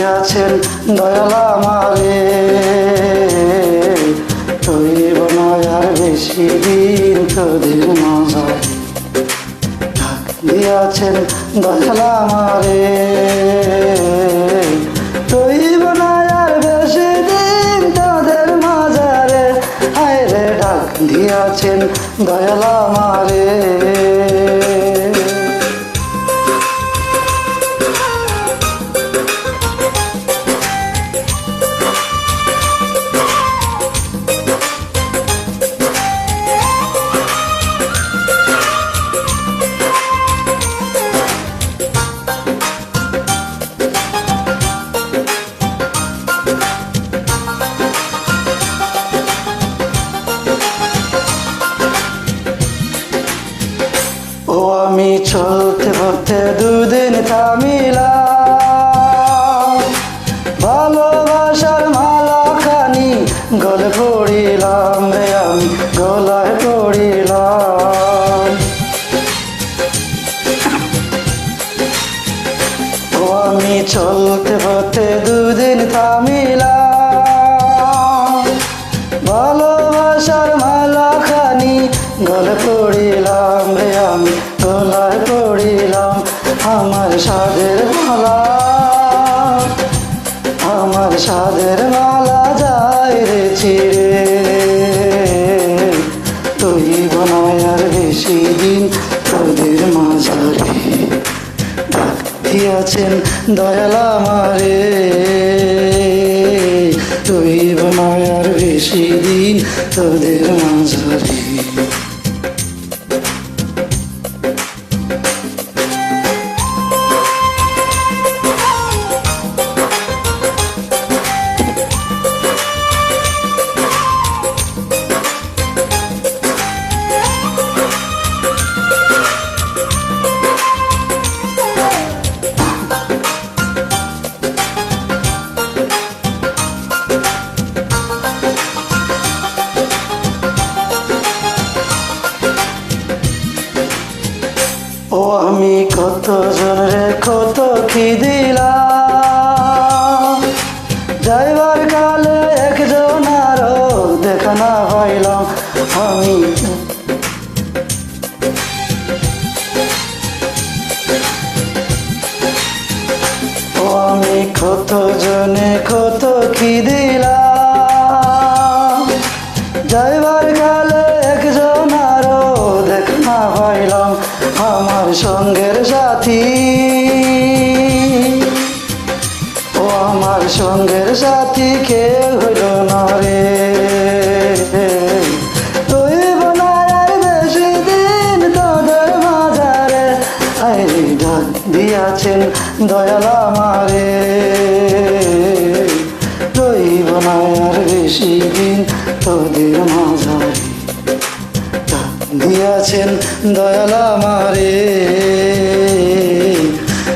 দিয়াছেন দয়াল আমারে, রইব না আর বেশি দিন তোদের মাঝারে। ডাক দিয়াছেন দয়াল আমারে, রইব না আর বেশি দিন তোদের মাঝারে। হায় রে ডাক দিয়াছেন দয়াল আমারে। ও আমি চলতে পথে দুদিন থামিলাম, ভালোবাসার মালা খানি গলে পড়িলাম রে, আমি গলায় পড়িলাম। ও আমি চলতে পথে দুদিন থামিলাম, ভালোবাসার মালা খানি গলে পড়িলাম রে, আমি গলায় পড়িলাম। আমার সাধের মালা, আমার সাধের মালা যায় রে ছিঁড়ে, রইব না আর বেশি দিন তোদের মাঝারে। ডাক দিয়াছেন দয়াল আমারে, রইব না আর বেশি দিন তোদের মাঝারে। ও আমি কত জনরে কত কি দিলাম, যাইবার কালে একজন আরো দেখা না পাইলাম আমি। ও আমি কত জনে কত কি দিলাম, যাইবার কালে একজন আরো দেখা না পাইলাম আমার সঙ্গের সাথী। ও আমার সঙ্গের সাথী কেউ হইল না রে, রইব না আর বেশি দিন তোদের মাঝারে। আই ডাক দিয়াছেন দয়াল আমারে, রইব না আর বেশি দিন তোদের মাঝারে। দিয়াছেন দয়াল আমারে,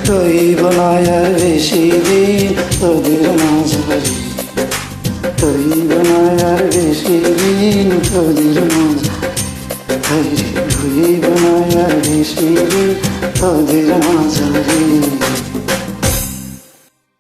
রইব না আর বেশি দিন তোদের মাঝারে, রইব না আর বেশি দিন তোদের মাঝারে, রইব না আর বেশি দিন তোদের মাঝারে।